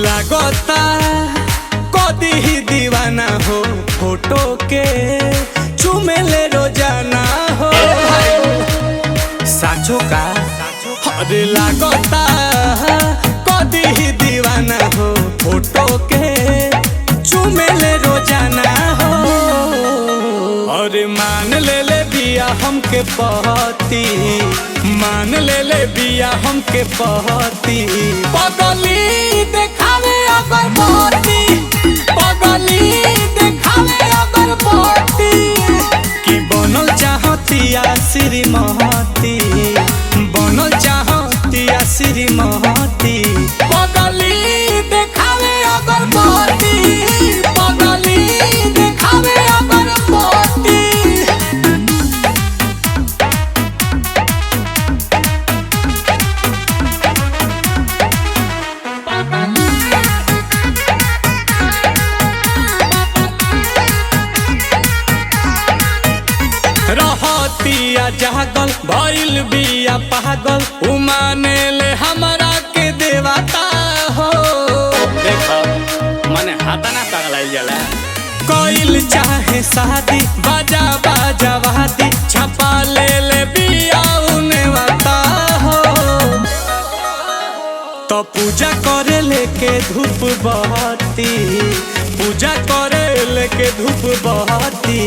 लागता कदी ही दीवाना हो फोटो के चुमेले रोजाना हो साचो का अरे लागता कदी ही दीवाना हो फोटो के चुमेले रोजाना हो। अरे मान ले बिया हमके पहती, मान ले बिया हमके पहती, पगली देखावे अगर पहती, पगली देखावे अगर पहती, कि बनल चाहतिया श्रीमती, बनल चाहतिया श्रीमती, पगली देखावे अगर पहती, पगली देखावे अगर पहती। रहतिया जागल भइल बिया पागल उमाने ले हमरा के देवता हो। देखो मने हाथा ना पगलाइल जाला कोइल चाहे शादी बाजा बाजा वादी छपा ले बिया उने वाता हो। तो पूजा करे लेके धूप बहती, पूजा करे लेके धूप बहती,